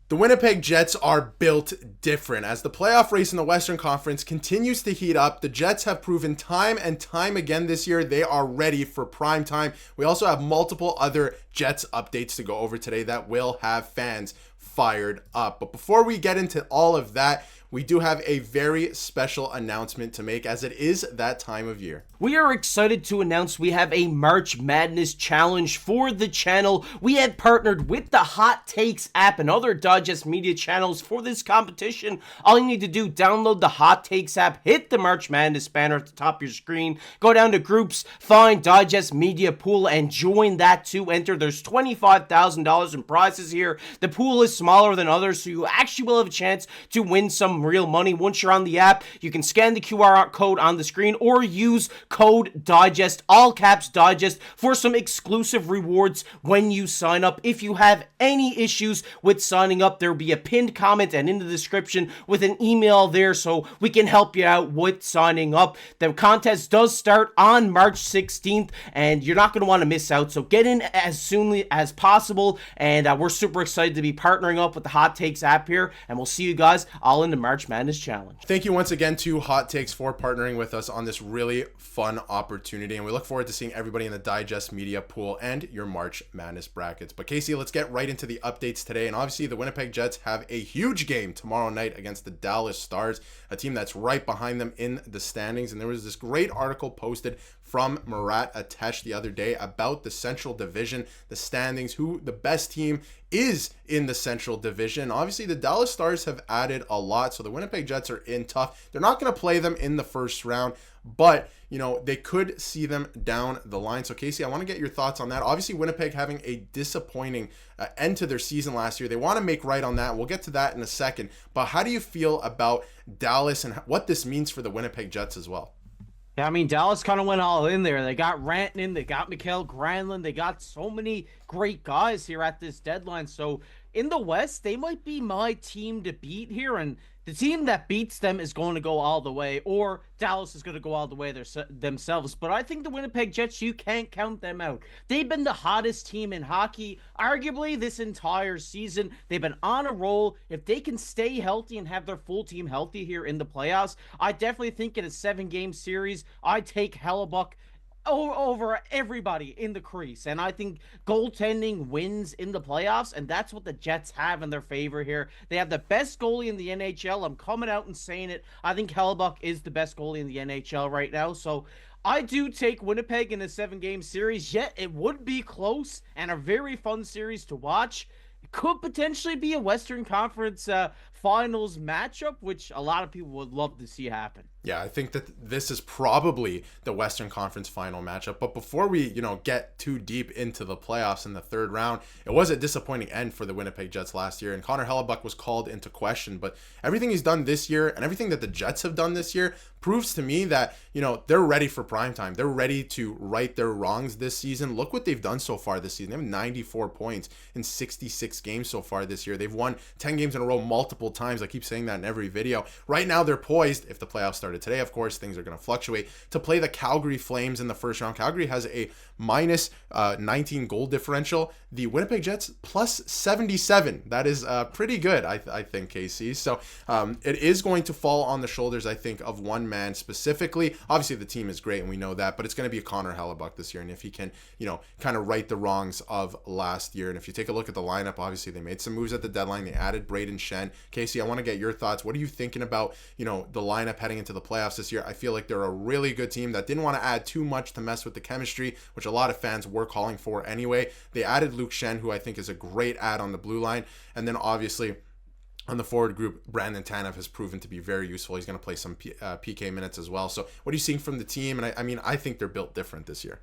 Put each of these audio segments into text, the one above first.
The Winnipeg Jets are built different. As the playoff race in the Western Conference continues to heat up, the Jets have proven time and time again this year they are ready for prime time. We also have multiple other Jets updates to go over today that will have fans fired up. But before we get into all of that, we do have a very special announcement to make, as it is that time of year. We are excited to announce we have a March Madness challenge for the channel. We have partnered with the Hot Takes app and other Digest Media channels for this competition. All you need to do, download the Hot Takes app, hit the March Madness banner at the top of your screen, go down to groups, find Digest Media Pool, and join that to enter. There's $25,000 in prizes here. The pool is smaller than others, so you actually will have a chance to win some real money. Once you're on the app, you can scan the QR code on the screen or use code DIGEST, all caps DIGEST, for some exclusive rewards when you sign up. If you have any issues with signing up, there will be a pinned comment and in the description with an email there so we can help you out with signing up. The contest does start on March 16th and you're not going to want to miss out, so get in as soon as possible. And we're super excited to be partnering up with the Hot Takes app here, and we'll see you guys all in the March Madness Challenge. Thank you once again to Hot Takes for partnering with us on this really fun opportunity, and we look forward to seeing everybody in the Digest Media Pool and your March Madness brackets. But Casey, let's get right into the updates today. And obviously the Winnipeg Jets have a huge game tomorrow night against the Dallas Stars, a team that's right behind them in the standings. And there was this great article posted from Murat Atesh the other day about the Central Division, the standings, who the best team is in the Central Division. Obviously, the Dallas Stars have added a lot, so the Winnipeg Jets are in tough. They're not going to play them in the first round, but they could see them down the line. So Casey, I want to get your thoughts on that. Obviously, Winnipeg having a disappointing end to their season last year. They want to make right on that. We'll get to that in a second. But how do you feel about Dallas and what this means for the Winnipeg Jets as well? Yeah, I mean, Dallas kind of went all in there. They got Rantanen, they got Mikael Granlund, they got so many great guys here at this deadline. So in the West, they might be my team to beat here, and the team that beats them is going to go all the way, or Dallas is going to go all the way themselves. But I think the Winnipeg Jets, you can't count them out. They've been the hottest team in hockey, arguably this entire season. They've been on a roll. If they can stay healthy and have their full team healthy here in the playoffs, I definitely think in a 7-game series, I take Hellebuyck over everybody in the crease. And I think goaltending wins in the playoffs, and that's what the Jets have in their favor here. They have the best goalie in the NHL. I'm coming out and saying it. I think Hellebuyck is the best goalie in the NHL right now. So I do take Winnipeg in a 7-game series, yet it would be close and a very fun series to watch. It could potentially be a Western Conference Finals matchup, which a lot of people would love to see happen. Yeah, I think that this is probably the Western Conference final matchup. But before we, get too deep into the playoffs in the third round, it was a disappointing end for the Winnipeg Jets last year. And Connor Hellebuyck was called into question. But everything he's done this year and everything that the Jets have done this year proves to me that, they're ready for prime time. They're ready to right their wrongs this season. Look what they've done so far this season. They have 94 points in 66 games so far this year. They've won 10 games in a row multiple times. I keep saying that in every video. Right now, they're poised, if the playoffs started today, of course, things are going to fluctuate, to play the Calgary Flames in the first round. Calgary has a minus 19 goal differential. The Winnipeg Jets plus 77. That is pretty good, I think, KC. So it is going to fall on the shoulders, I think, of one man specifically. Obviously, the team is great, and we know that, but it's going to be a Connor Hellebuyck this year. And if he can, kind of right the wrongs of last year. And if you take a look at the lineup, obviously, they made some moves at the deadline. They added Braden Shen. Casey, I want to get your thoughts. What are you thinking about, the lineup heading into the playoffs this year? I feel like they're a really good team that didn't want to add too much to mess with the chemistry, which a lot of fans were calling for anyway. They added Luke Shen, who I think is a great add on the blue line. And then obviously on the forward group, Brandon Tanev has proven to be very useful. He's going to play some PK minutes as well. So what are you seeing from the team? And I think they're built different this year.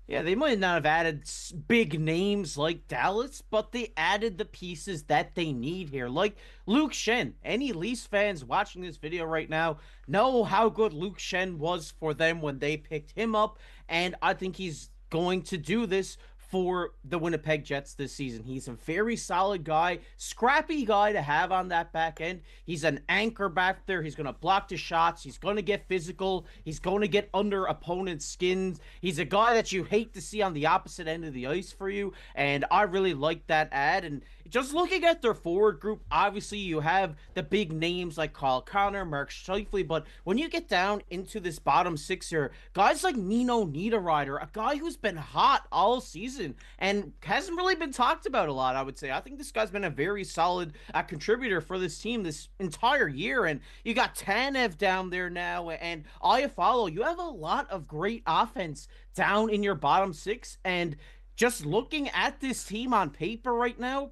Yeah, they might not have added big names like Dallas, but they added the pieces that they need here. Like Luke Shen. Any Leafs fans watching this video right now know how good Luke Shen was for them when they picked him up. And I think he's going to do this for the Winnipeg Jets this season. He's a very solid guy, scrappy guy to have on that back end. He's an anchor back there. He's going to block the shots. He's going to get physical. He's going to get under opponents' skins. He's a guy that you hate to see on the opposite end of the ice for you, and I really like that ad. And just looking at their forward group, obviously you have the big names like Kyle Connor, Mark Scheifele, but when you get down into this bottom six here, guys like Nino Niederreiter, a guy who's been hot all season and hasn't really been talked about a lot, I would say. I think this guy's been a very solid contributor for this team this entire year, and you got Tanev down there now, and Iafallo. You have a lot of great offense down in your bottom six, and just looking at this team on paper right now,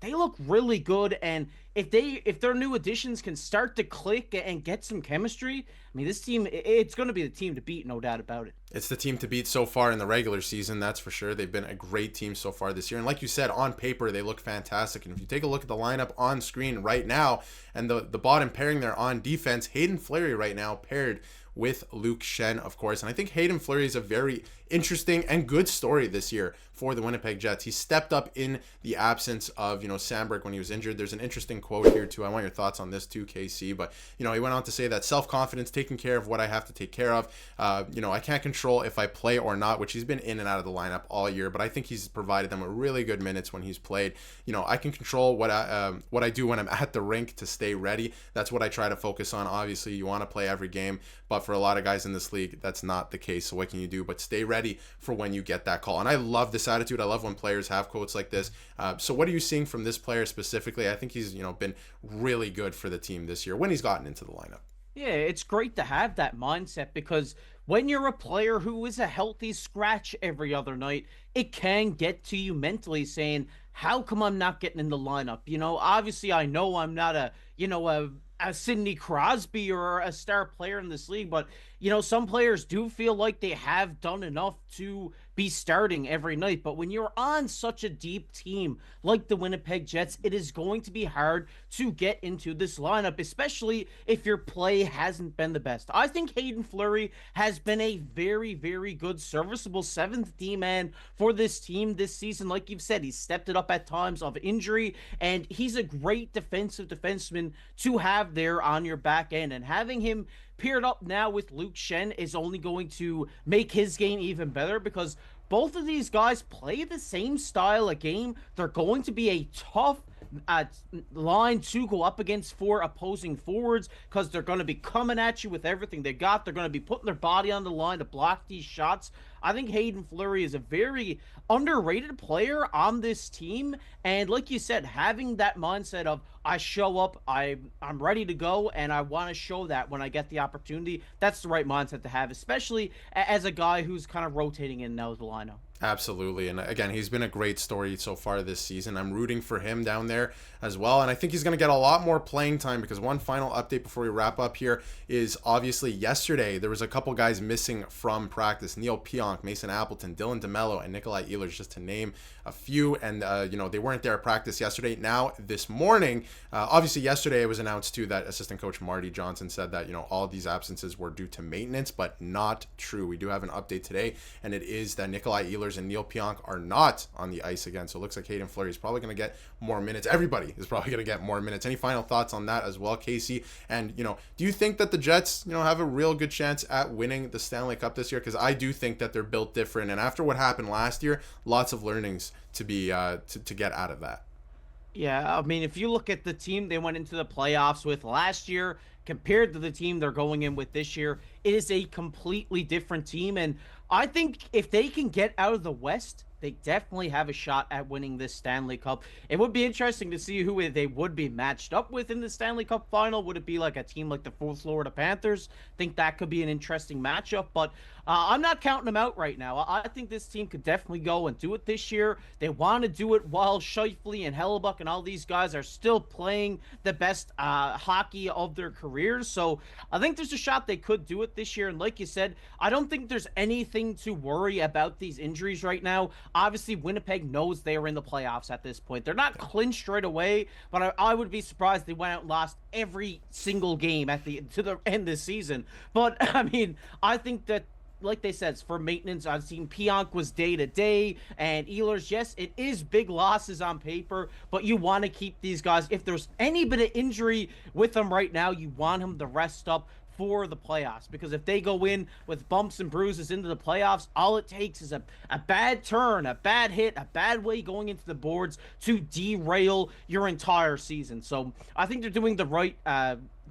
they look really good, and if their new additions can start to click and get some chemistry, I mean, this team, it's going to be the team to beat, no doubt about it. It's the team to beat so far in the regular season, that's for sure. They've been a great team so far this year, and like you said, on paper they look fantastic. And if you take a look at the lineup on screen right now, and the bottom pairing there on defense, Hayden Fleury right now paired with Luke Schenn, of course. And I think Hayden Fleury is a very interesting and good story this year for the Winnipeg Jets. He stepped up in the absence of, Sandberg when he was injured. There's an interesting quote here too. I want your thoughts on this too, KC. But, he went on to say that self-confidence, taking care of what I have to take care of. I can't control if I play or not, which he's been in and out of the lineup all year, but I think he's provided them with really good minutes when he's played. I can control what I do when I'm at the rink to stay ready. That's what I try to focus on. Obviously, you want to play every game, but for a lot of guys in this league, that's not the case. So what can you do but stay ready for when you get that call? And I love this attitude. I love when players have quotes like this. So what are you seeing from this player specifically? I think he's been really good for the team this year when he's gotten into the lineup. Yeah, it's great to have that mindset, because when you're a player who is a healthy scratch every other night, it can get to you mentally saying, how come I'm not getting in the lineup? Obviously I know I'm not a Sidney Crosby or a star player in this league, but some players do feel like they have done enough to be starting every night. But when you're on such a deep team like the Winnipeg Jets, it is going to be hard to get into this lineup, especially if your play hasn't been the best. I think Hayden Fleury has been a very, very good, serviceable seventh D-man for this team this season. Like you've said, he's stepped it up at times of injury, and he's a great defensive defenseman to have there on your back end. And having him paired up now with Luke Schenn is only going to make his game even better, because both of these guys play the same style of game. They're going to be a tough line to go up against for opposing forwards, because they're going to be coming at you with everything they got. They're going to be putting their body on the line to block these shots. I think Hayden Fleury is a very underrated player on this team, and like you said, having that mindset of, I show up, I'm ready to go, and I want to show that when I get the opportunity, that's the right mindset to have, especially as a guy who's kind of rotating in and out of the lineup. Absolutely. And again, he's been a great story so far this season. I'm rooting for him down there as well. And I think he's going to get a lot more playing time, because one final update before we wrap up here is, obviously yesterday there was a couple guys missing from practice. Neil Pionk, Mason Appleton, Dylan DeMello, and Nikolai Ehlers, just to name a few. And, they weren't there at practice yesterday. Now, this morning, obviously yesterday it was announced too that assistant coach Marty Johnson said that, all these absences were due to maintenance, but not true. We do have an update today, and it is that Nikolai Ehlers and Neil Pionk are not on the ice again. So it looks like Hayden Fleury is probably going to get more minutes. Everybody is probably going to get more minutes. Any final thoughts on that as well, Casey? And, do you think that the Jets, have a real good chance at winning the Stanley Cup this year? Because I do think that they're built different. And after what happened last year, lots of learnings to be to get out of that. Yeah, I mean, if you look at the team they went into the playoffs with last year compared to the team they're going in with this year, it is a completely different team. And I think if they can get out of the West, they definitely have a shot at winning this Stanley Cup. It would be interesting to see who they would be matched up with in the Stanley Cup final. Would it be like a team like the Florida Panthers? I think that could be an interesting matchup, but I'm not counting them out right now. I think this team could definitely go and do it this year. They want to do it while Scheifele and Hellebuyck and all these guys are still playing the best hockey of their careers. So I think there's a shot they could do it this year. And like you said, I don't think there's anything to worry about these injuries right now. Obviously, Winnipeg knows they are in the playoffs at this point. They're not clinched right away, but I would be surprised if they went out and lost every single game to the end of the season. But, I mean, I think that, like they said, for maintenance, I've seen Pionk was day-to-day, and Ehlers, yes, it is big losses on paper, but you want to keep these guys. If there's any bit of injury with them right now, you want them to rest up for the playoffs, because if they go in with bumps and bruises into the playoffs, all it takes is a bad turn, a bad hit, a bad way going into the boards to derail your entire season. So I think they're doing the right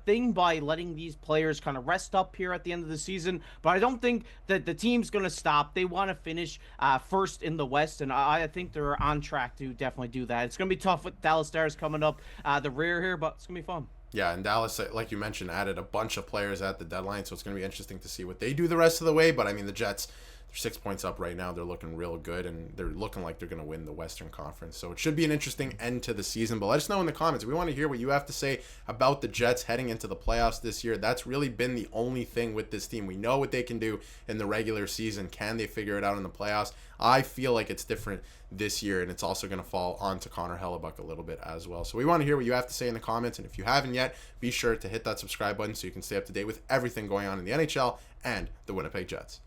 thing by letting these players kind of rest up here at the end of the season, but I don't think that the team's going to stop. They want to finish first in the West, and I think they're on track to definitely do that. It's going to be tough with Dallas Stars coming up the rear here, but it's going to be fun. Yeah, and Dallas, like you mentioned, added a bunch of players at the deadline, so it's going to be interesting to see what they do the rest of the way. But I mean, the Jets, they're 6 points up right now. They're looking real good, and they're looking like they're going to win the Western Conference. So it should be an interesting end to the season. But let us know in the comments. We want to hear what you have to say about the Jets heading into the playoffs this year. That's really been the only thing with this team. We know what they can do in the regular season. Can they figure it out in the playoffs? I feel like it's different this year, and it's also going to fall onto Connor Hellebuyck a little bit as well. So we want to hear what you have to say in the comments, and if you haven't yet, be sure to hit that subscribe button so you can stay up to date with everything going on in the NHL and the Winnipeg Jets.